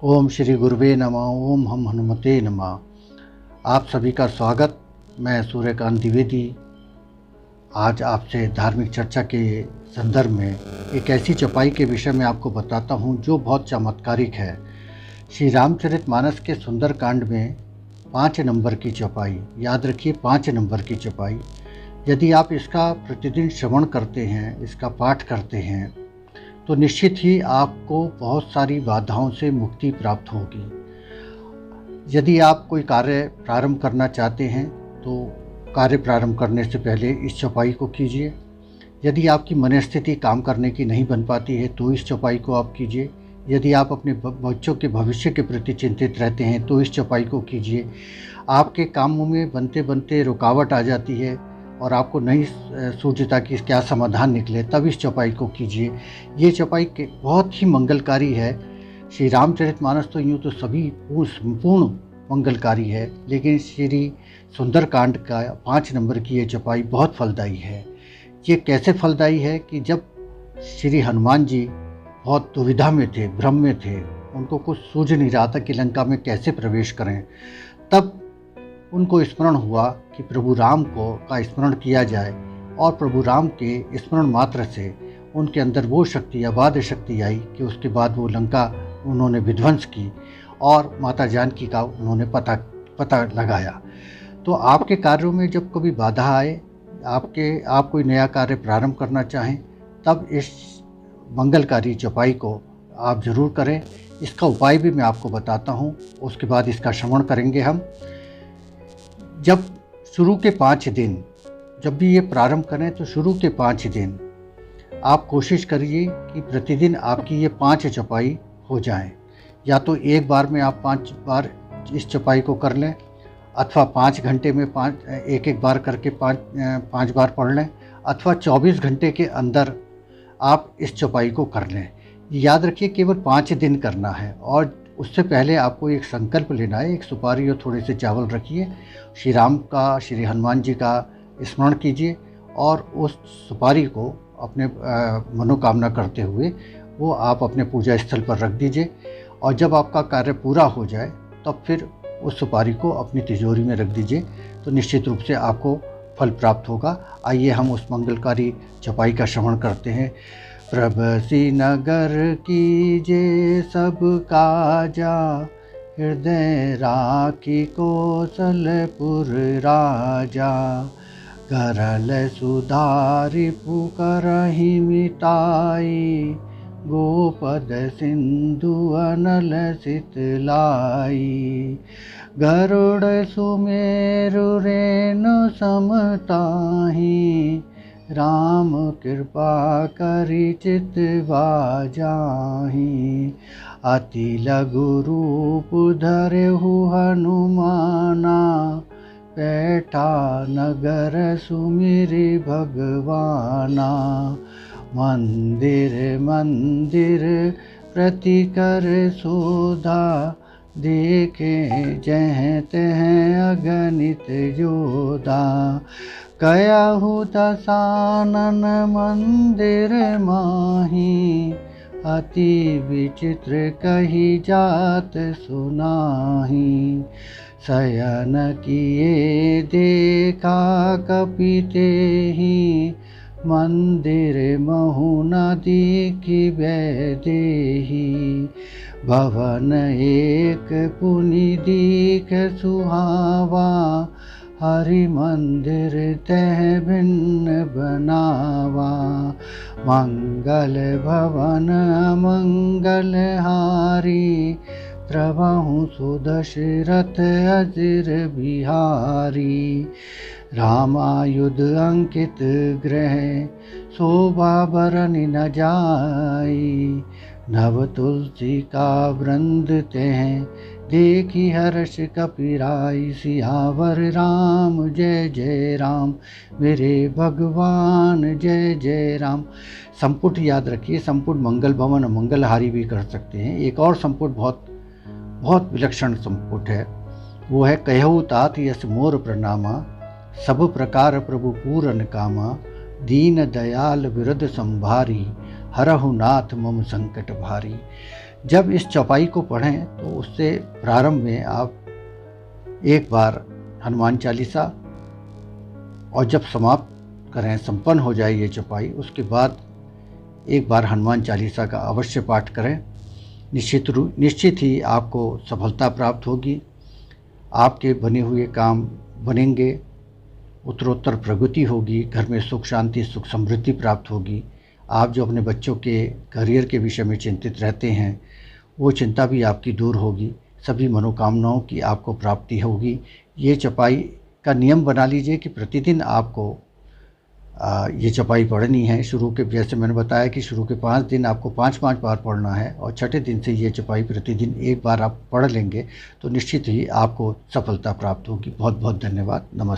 ओम श्री गुरुवे नमः। ओम हम हनुमते नमः। आप सभी का स्वागत। मैं सूर्यकांत द्विवेदी आज आपसे धार्मिक चर्चा के संदर्भ में एक ऐसी चौपाई के विषय में आपको बताता हूँ जो बहुत चमत्कारिक है। श्री रामचरितमानस के सुंदरकांड में 5 नंबर की चौपाई, याद रखिए 5 नंबर की चौपाई। यदि आप इसका प्रतिदिन श्रवण करते हैं, इसका पाठ करते हैं, तो निश्चित ही आपको बहुत सारी बाधाओं से मुक्ति प्राप्त होगी। यदि आप कोई कार्य प्रारंभ करना चाहते हैं तो कार्य प्रारंभ करने से पहले इस चौपाई को कीजिए। यदि आपकी मनस्थिति काम करने की नहीं बन पाती है तो इस चौपाई को आप कीजिए। यदि आप अपने बच्चों के भविष्य के प्रति चिंतित रहते हैं तो इस चौपाई को कीजिए। आपके कामों में बनते बनते रुकावट आ जाती है और आपको नहीं सूझता कि क्या समाधान निकले, तब इस चौपाई को कीजिए। ये चौपाई बहुत ही मंगलकारी है। श्री रामचरितमानस तो यूँ तो सभी पूर्ण मंगलकारी है, लेकिन श्री सुंदरकांड का 5 नंबर की ये चौपाई बहुत फलदायी है। ये कैसे फलदायी है कि जब श्री हनुमान जी बहुत दुविधा में थे, भ्रम में थे, उनको कुछ सूझ नहीं रहा था कि लंका में कैसे प्रवेश करें, तब उनको स्मरण हुआ कि प्रभु राम का स्मरण किया जाए और प्रभु राम के स्मरण मात्र से उनके अंदर वो शक्ति, अबाध शक्ति आई कि उसके बाद वो लंका उन्होंने विध्वंस की और माता जानकी का उन्होंने पता लगाया। तो आपके कार्यों में जब कभी बाधा आए, आप कोई नया कार्य प्रारंभ करना चाहें, तब इस मंगलकारी चौपाई को आप ज़रूर करें। इसका उपाय भी मैं आपको बताता हूँ, उसके बाद इसका श्रवण करेंगे हम। जब शुरू के 5 दिन, जब भी ये प्रारंभ करें तो शुरू के 5 दिन आप कोशिश करिए कि प्रतिदिन आपकी ये 5 चौपाई हो जाएं। या तो एक बार में आप 5 बार इस चौपाई को कर लें, अथवा 5 घंटे में एक बार करके 5 बार पढ़ लें, अथवा 24 घंटे के अंदर आप इस चौपाई को कर लें। याद रखिए केवल 5 दिन करना है और उससे पहले आपको एक संकल्प लेना है। एक सुपारी और थोड़े से चावल रखिए, श्री राम का, श्री हनुमान जी का स्मरण कीजिए और उस सुपारी को अपने मनोकामना करते हुए वो आप अपने पूजा स्थल पर रख दीजिए। और जब आपका कार्य पूरा हो जाए तब फिर उस सुपारी को अपनी तिजोरी में रख दीजिए, तो निश्चित रूप से आपको फल प्राप्त होगा। आइए हम उस मंगलकारी चौपाई का श्रवण करते हैं। प्रभसी नगर कीजे सब काजा, हृदय राखी कौशलपुर राजा। करल सुधारि पुकरहि मिटाई, गोपद सिंधु अनल सितलाई। गरुड़ सुमेरु रेणु समताहि, राम कृपा करि चितवा जाहि। अति लघु रूप धरहु हनुमाना, पैठा नगर सुमिरि भगवाना। मंदिर मंदिर प्रति कर सोधा, देखे जह तह अगणित योधा। कयाहु दसानन मंदिर माही, अति विचित्र कही जात सुनाही। शयन किए देखा कपितेहि, मंदिर महु न दीखि देहि। भवन एक पुनि दीख सुहावा, हरि मंदिर तह भिन्न बनावा। मंगल भवन मंगल हारी, प्रभहु सुदशरथ अजिर बिहारी। रामायुध अंकित ग्रह, शोभा बरनि न जाई। नव तुलसी का वृंद तह, देखी हर्ष कपिराई। सियावर राम जय जय राम, मेरे भगवान जय जय राम। संपुट याद रखिए, संपुट मंगल भवन मंगलहारी भी कर सकते हैं। एक और संपुट बहुत विलक्षण संपुट है, वो है कहु तात यस मोर प्रणामा। सब प्रकार प्रभु पूरन कामा, दीन दयाल विरद संभारी। हरहु नाथ मम संकट भारी। जब इस चौपाई को पढ़ें तो उससे प्रारंभ में आप एक बार हनुमान चालीसा, और जब समाप्त करें, संपन्न हो जाए ये चौपाई, उसके बाद एक बार हनुमान चालीसा का अवश्य पाठ करें। निश्चित ही आपको सफलता प्राप्त होगी, आपके बने हुए काम बनेंगे, उत्तरोत्तर प्रगति होगी, घर में सुख शांति सुख समृद्धि प्राप्त होगी। आप जो अपने बच्चों के करियर के विषय में चिंतित रहते हैं, वो चिंता भी आपकी दूर होगी, सभी मनोकामनाओं की आपको प्राप्ति होगी। ये चौपाई का नियम बना लीजिए कि प्रतिदिन आपको ये चौपाई पढ़नी है। शुरू के, जैसे मैंने बताया कि शुरू के 5 दिन आपको 5-5 बार पढ़ना है, और छठे दिन से ये चौपाई प्रतिदिन एक बार आप पढ़ लेंगे तो निश्चित ही आपको सफलता प्राप्त होगी। बहुत बहुत धन्यवाद। नमस्ते।